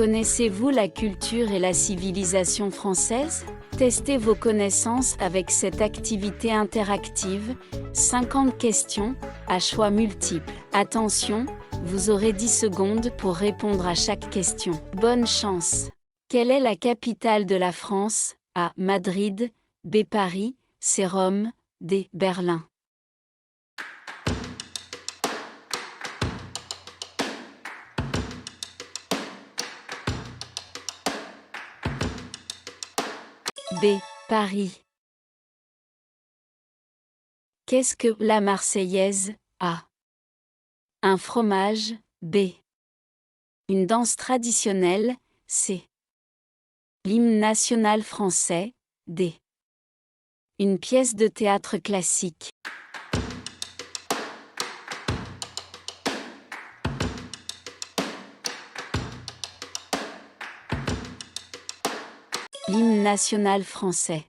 Connaissez-vous la culture et la civilisation française? Testez vos connaissances avec cette activité interactive, 50 questions, à choix multiples. Attention, vous aurez 10 secondes pour répondre à chaque question. Bonne chance! Quelle est la capitale de la France? A. Madrid, B. Paris, C. Rome, D. Berlin. B. Paris. Qu'est-ce que la Marseillaise? A. Un fromage, B. Une danse traditionnelle, C. L'hymne national français, D. Une pièce de théâtre classique. L'hymne national français.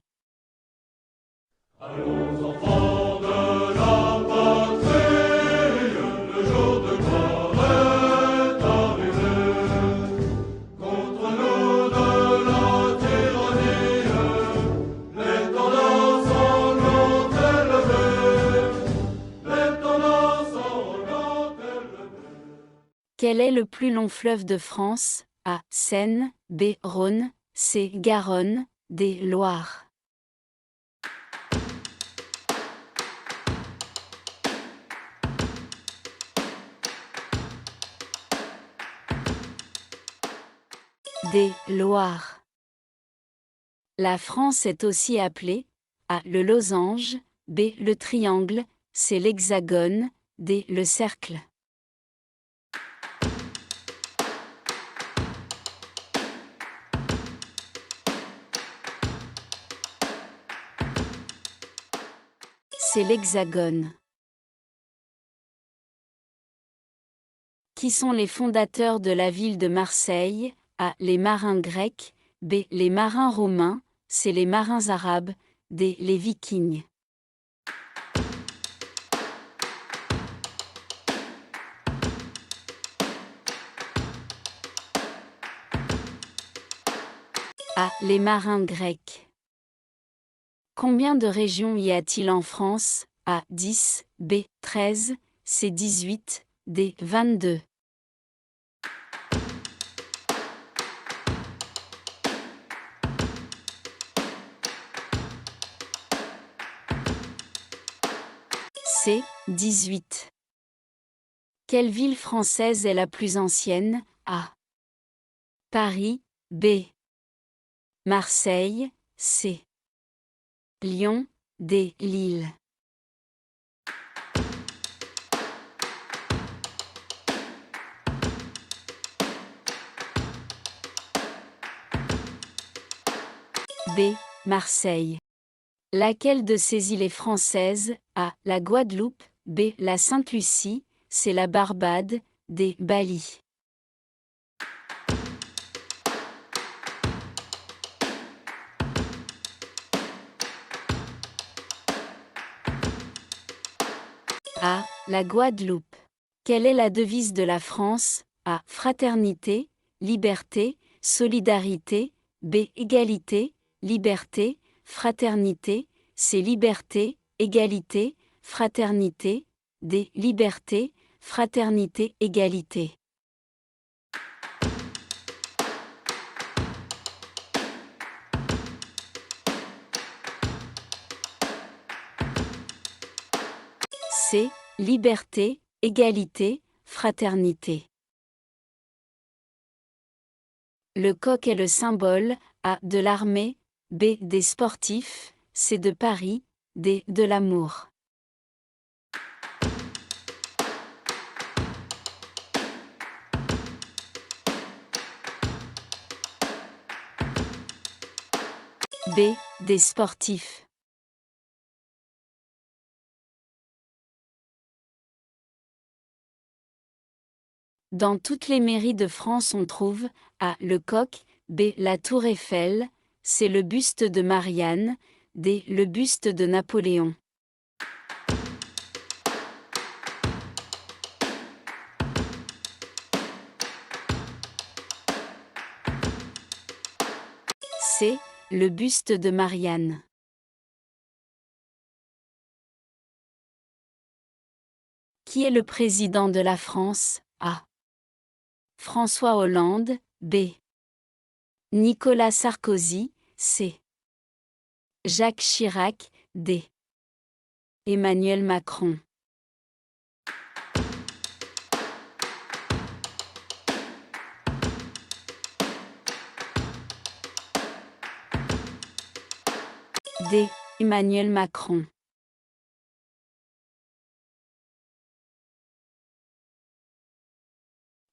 Allons enfants de la patrie, le jour de gloire est arrivé. Contre nous de la tyrannie, l'étendard sanglant élevé, l'étendard sanglant élevé. Quel est le plus long fleuve de France? A. Seine, B. Rhône, C. Garonne, D. Loire. D. Loire. La France est aussi appelée A. le losange, B. le triangle, C. l'hexagone, D. le cercle. C'est l'hexagone. Qui sont les fondateurs de la ville de Marseille? A. Les marins grecs, B. Les marins romains, C. Les marins arabes, D. Les vikings. A. Les marins grecs. Combien de régions y a-t-il en France? A. 10, B. 13, C. 18, D. 22. C. 18. Quelle ville française est la plus ancienne? A. Paris, B. Marseille, C. Lyon, D. Lille. B. Marseille. Laquelle de ces îles est française? A. La Guadeloupe, B. La Sainte-Lucie, C. La Barbade, D. Bali. A. La Guadeloupe. Quelle est la devise de la France? A. Fraternité, liberté, solidarité, B. Égalité, liberté, fraternité, C. Liberté, égalité, fraternité, D. Liberté, fraternité, égalité. C. Liberté, égalité, fraternité. Le coq est le symbole A. de l'armée, B. des sportifs, C. de Paris, D. de l'amour. B. des sportifs. Dans toutes les mairies de France on trouve A. le coq, B. la tour Eiffel, C. le buste de Marianne, D. le buste de Napoléon. C. Le buste de Marianne. Qui est le président de la France? A. François Hollande. B. Nicolas Sarkozy. C. Jacques Chirac. D. Emmanuel Macron. D. Emmanuel Macron.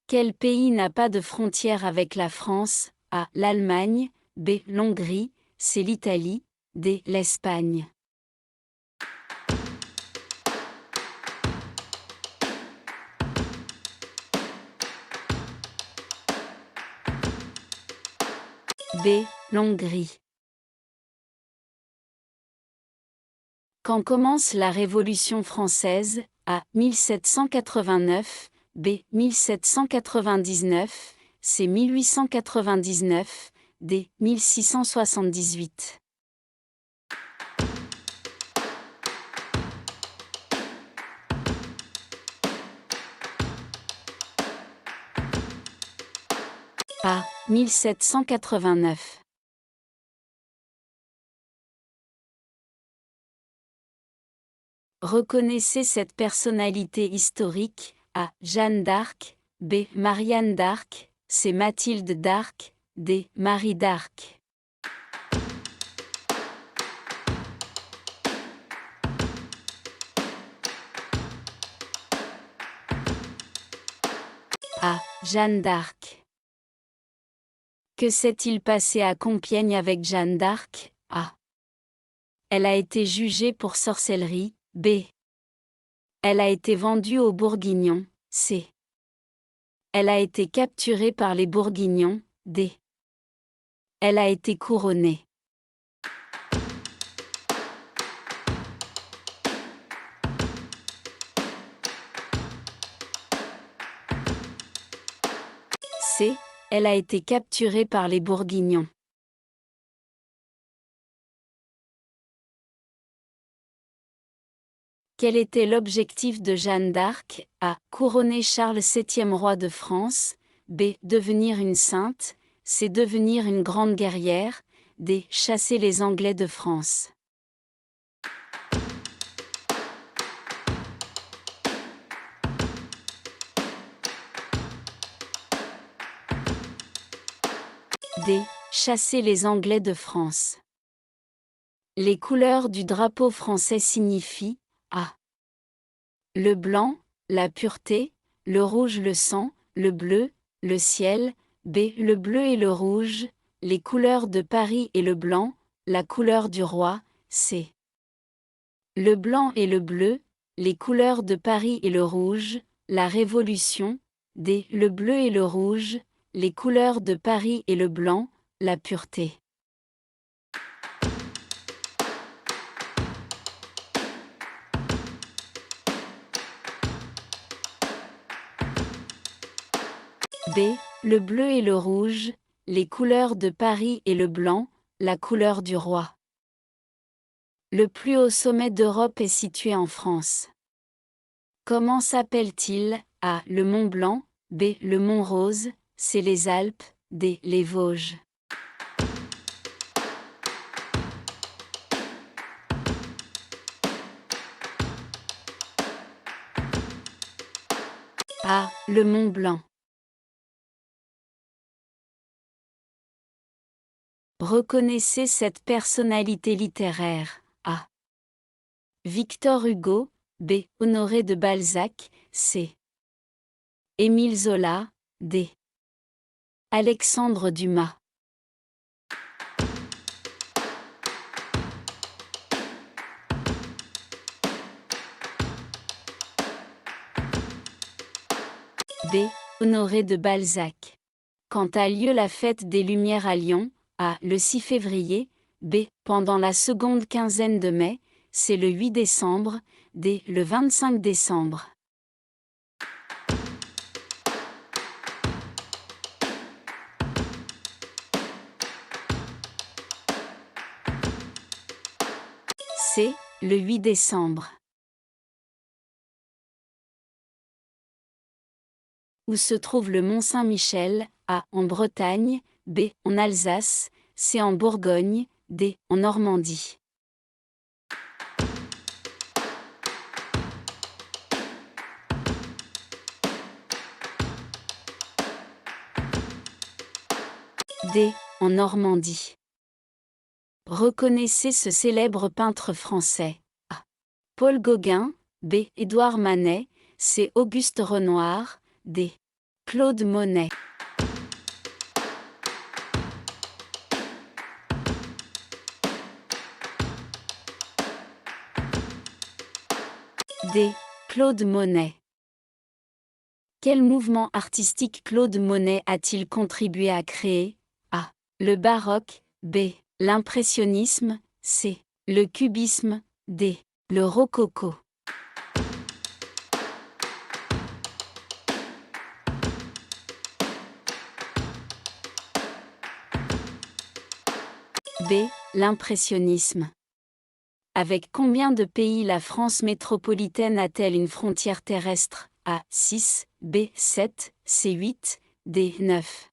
Quel pays n'a pas de frontière avec la France? A. L'Allemagne. B. L'Hongrie. C. L'Italie. D. L'Espagne. B. L'Hongrie. Quand commence la Révolution française? A. 1789. B. 1799. C. 1899. D. 1678. A. 1789. Reconnaissez cette personnalité historique. A. Jeanne d'Arc. B. Marianne d'Arc. C. Mathilde d'Arc. D. Marie d'Arc. A. Jeanne d'Arc. Que s'est-il passé à Compiègne avec Jeanne d'Arc? A. Elle a été jugée pour sorcellerie. B. Elle a été vendue aux Bourguignons. C. Elle a été capturée par les Bourguignons. D. Elle a été couronnée. C. Elle a été capturée par les Bourguignons. Quel était l'objectif de Jeanne d'Arc? A. Couronner Charles VII roi de France. B. Devenir une sainte. C. Devenir une grande guerrière. D. Chasser les Anglais de France. D. Chasser les Anglais de France. Les couleurs du drapeau français signifient A. Le blanc, la pureté, le rouge le sang, le bleu, le ciel. B. Le bleu et le rouge, les couleurs de Paris et le blanc, la couleur du roi. C. Le blanc et le bleu, les couleurs de Paris et le rouge, la Révolution. D. Le bleu et le rouge, les couleurs de Paris et le blanc, la pureté. B. Le bleu et le rouge, les couleurs de Paris et le blanc, la couleur du roi. Le plus haut sommet d'Europe est situé en France. Comment s'appelle-t-il? A. Le Mont Blanc. B. Le Mont Rose. C. Les Alpes. D. Les Vosges. A. Le Mont Blanc. Reconnaissez cette personnalité littéraire. A. Victor Hugo. B. Honoré de Balzac. C. Émile Zola. D. Alexandre Dumas. B. Honoré de Balzac. Quand a lieu la fête des Lumières à Lyon? A. Le 6 février. B. Pendant la seconde quinzaine de mai. C. Le 8 décembre. D. Le 25 décembre. C. Le 8 décembre. Où se trouve le Mont Saint-Michel? A. En Bretagne. B. En Alsace. C. En Bourgogne. D. En Normandie. D. En Normandie. Reconnaissez ce célèbre peintre français. A. Paul Gauguin. B. Édouard Manet. C. Auguste Renoir. D. Claude Monet. D. Claude Monet. Quel mouvement artistique Claude Monet a-t-il contribué à créer? A. Le baroque. B. L'impressionnisme. C. Le cubisme. D. Le rococo. B. L'impressionnisme. Avec combien de pays la France métropolitaine a-t-elle une frontière terrestre? A. 6, B. 7, C. 8, D. 9.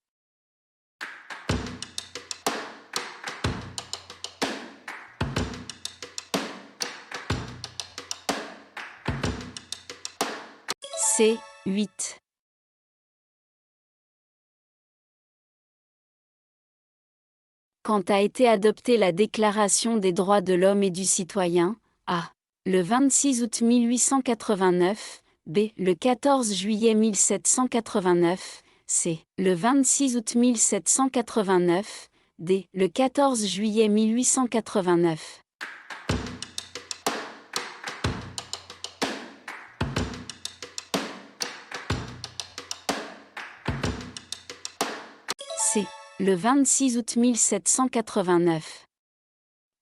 C. 8. Quand a été adoptée la Déclaration des droits de l'homme et du citoyen? A. Le 26 août 1889, B. Le 14 juillet 1789, C. Le 26 août 1789, D. Le 14 juillet 1889. C. Le 26 août 1789.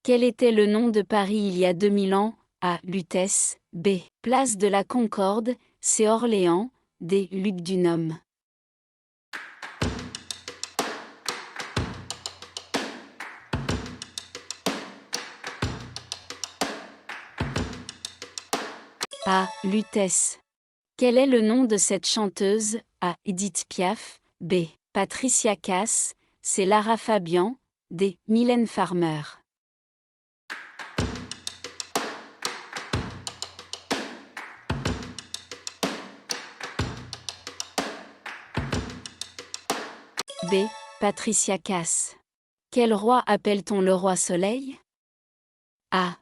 Quel était le nom de Paris il y a 2000 ans? A. Lutèce. B. Place de la Concorde. C. Orléans. D. Luc Dunhomme. A. Lutèce. Quel est le nom de cette chanteuse? A. Édith Piaf. B. Patricia Cass. C. Lara Fabian. D. Mylène Farmer. B. Patricia Cass. Quel roi appelle-t-on le roi Soleil? A.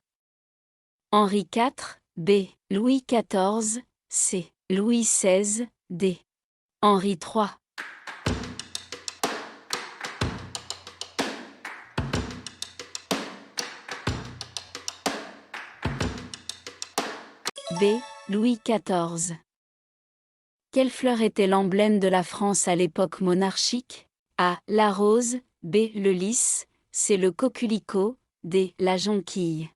Henri IV. B. Louis XIV. C. Louis XVI. D. Henri III. B. Louis XIV. Quelle fleur était l'emblème de la France à l'époque monarchique? A. La rose. B. Le lys. C. Le coquelicot. D. La jonquille.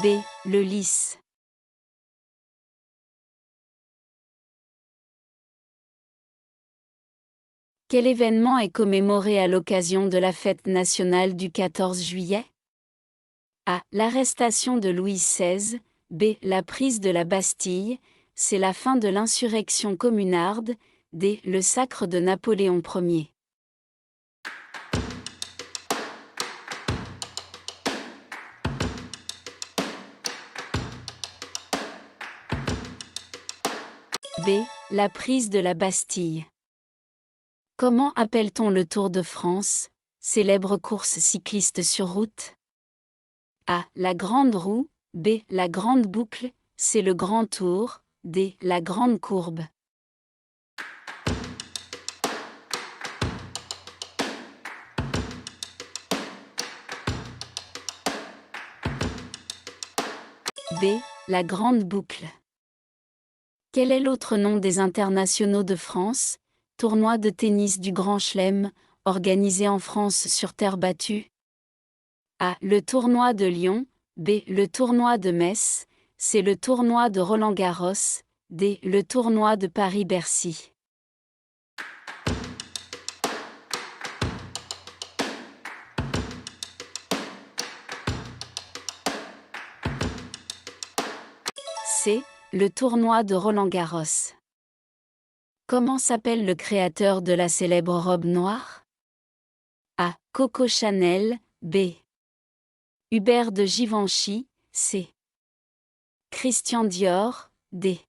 B. Le lys. Quel événement est commémoré à l'occasion de la fête nationale du 14 juillet? A. L'arrestation de Louis XVI. B. La prise de la Bastille. C. La fin de l'insurrection communarde. D. Le sacre de Napoléon Ier. B. La prise de la Bastille. Comment appelle-t-on le Tour de France, célèbre course cycliste sur route? A. La grande roue. B. La grande boucle. C. Le grand tour. D. La grande courbe. B. La grande boucle. Quel est l'autre nom des internationaux de France, tournoi de tennis du Grand Chelem, organisé en France sur terre battue? A. Le tournoi de Lyon. B. Le tournoi de Metz. C. Le tournoi de Roland-Garros. D. Le tournoi de Paris-Bercy. C. Le tournoi de Roland-Garros. Comment s'appelle le créateur de la célèbre robe noire? A. Coco Chanel. B. Hubert de Givenchy. C. Christian Dior. D.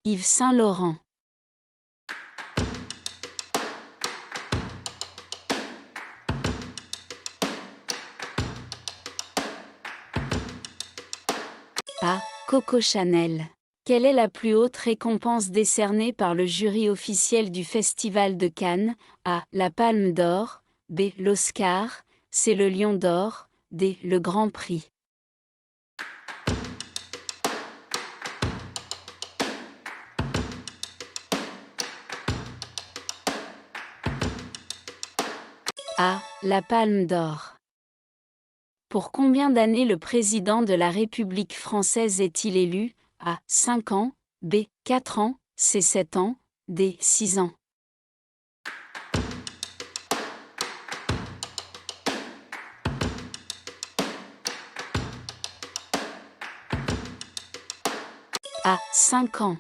Yves Saint Laurent. A. Coco Chanel. Quelle est la plus haute récompense décernée par le jury officiel du Festival de Cannes? A. La Palme d'Or. B. L'Oscar. C. Le Lion d'Or. D. Le Grand Prix. A. La Palme d'Or. Pour combien d'années le président de la République française est-il élu? A. 5 ans. B. 4 ans. C. 7 ans. D. 6 ans. A. 5 ans.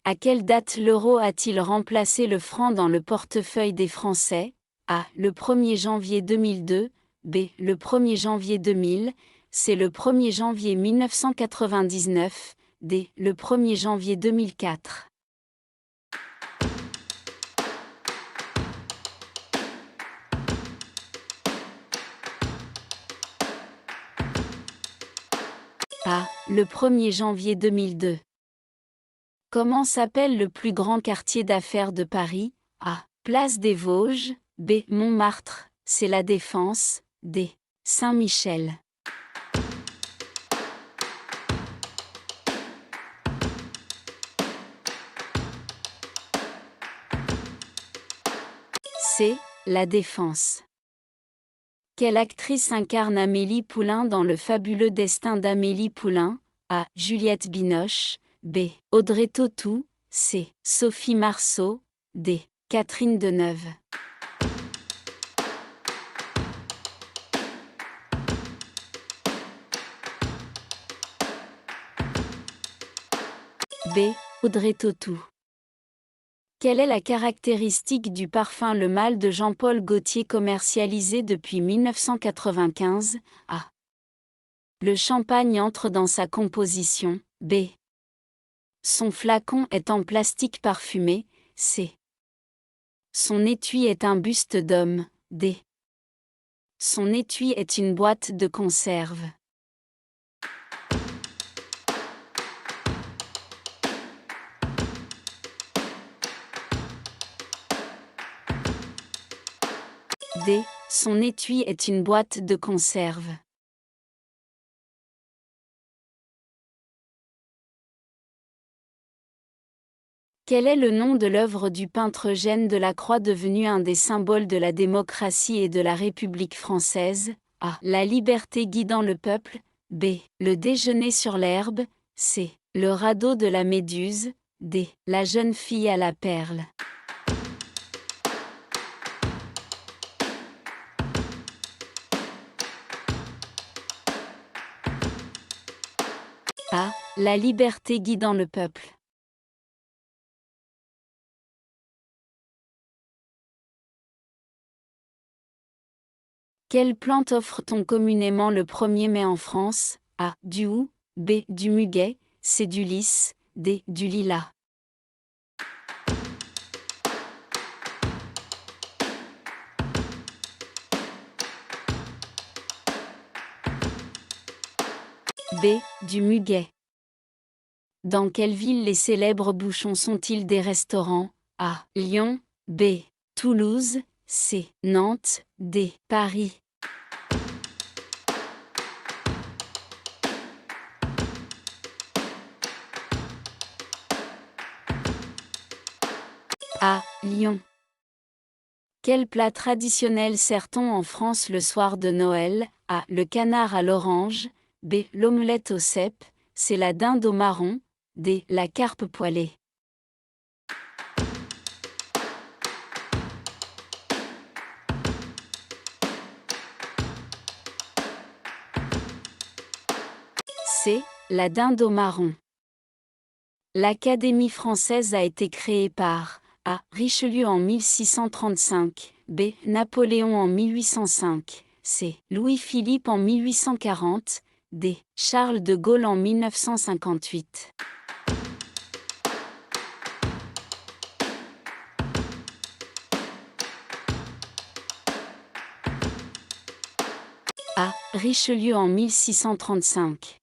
À quelle date l'euro a-t-il remplacé le franc dans le portefeuille des Français? A. Le 1er janvier 2002. B. Le 1er janvier 2000. C. Le 1er janvier 1999. D. Le 1er janvier 2004. A. Le 1er janvier 2002. Comment s'appelle le plus grand quartier d'affaires de Paris? A. Place des Vosges. B. Montmartre. C. La Défense. D. Saint-Michel. C. La Défense. Quelle actrice incarne Amélie Poulain dans Le fabuleux destin d'Amélie Poulain? A. Juliette Binoche. B. Audrey Tautou. C. Sophie Marceau. D. Catherine Deneuve. B. Audrey Tautou. Quelle est la caractéristique du parfum Le Mâle de Jean-Paul Gaultier commercialisé depuis 1995? A. Le champagne entre dans sa composition. B. Son flacon est en plastique parfumé. C. Son étui est un buste d'homme. D. Son étui est une boîte de conserve. D. Son étui est une boîte de conserve. Quel est le nom de l'œuvre du peintre Eugène Delacroix devenu un des symboles de la démocratie et de la République française? A. La liberté guidant le peuple. B. Le déjeuner sur l'herbe. C. Le radeau de la Méduse. D. La jeune fille à la perle. A. La liberté guidant le peuple. Quelle plante offre-t-on communément le 1er mai en France? A. Du hou. B. Du muguet. C. Du lys. D. Du lilas. B. Du muguet. Dans quelle ville les célèbres bouchons sont-ils des restaurants? A. Lyon. B. Toulouse. C. Nantes. D. Paris. A. Lyon. Quel plat traditionnel sert-on en France le soir de Noël? A. Le canard à l'orange. B. L'omelette au cèpe. C. La dinde au marron. D. La carpe poêlée. C. La dinde au marron. L'Académie française a été créée par A. Richelieu en 1635, B. Napoléon en 1805, C. Louis-Philippe en 1840, D. Charles de Gaulle en 1958. A. Richelieu en 1635.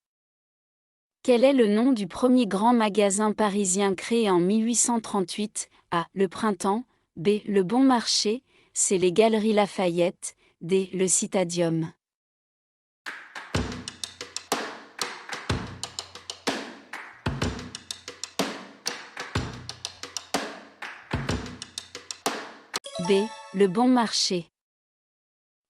Quel est le nom du premier grand magasin parisien créé en 1838 ? A. Le Printemps, B. Le Bon Marché, C. Les Galeries Lafayette, D. Le Citadium. B. Le Bon Marché.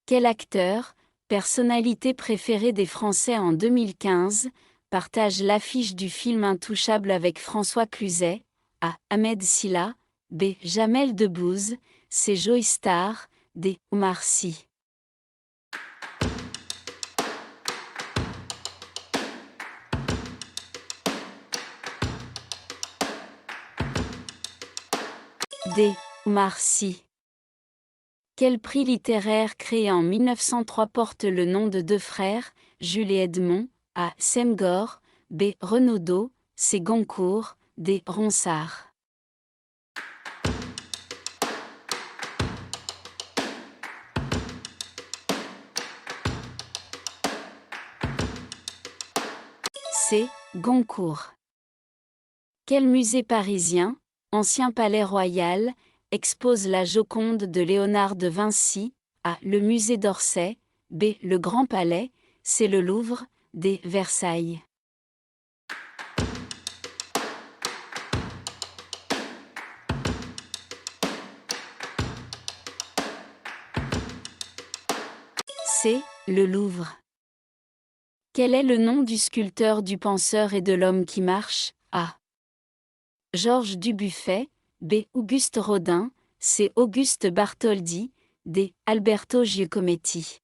Quel acteur, personnalité préférée des Français en 2015, partage l'affiche du film Intouchable avec François Cluzet ? A. Ahmed Silla, B. Jamel Debbouze, C. Joey Starr, D. Omar Sy. D. Omar Sy. Quel prix littéraire créé en 1903 porte le nom de deux frères, Jules et Edmond ? A. Semghor, B. Renaudot, C. Goncourt, D. Ronsard. C. Goncourt. Quel musée parisien, ancien palais royal, expose la Joconde de Léonard de Vinci ? A. Le musée d'Orsay, B. Le Grand Palais, C. le Louvre, D. Versailles. C. Le Louvre. Quel est le nom du sculpteur du penseur et de l'homme qui marche ? A. Georges Dubuffet, B. Auguste Rodin, C. Auguste Bartholdi, D. Alberto Giacometti.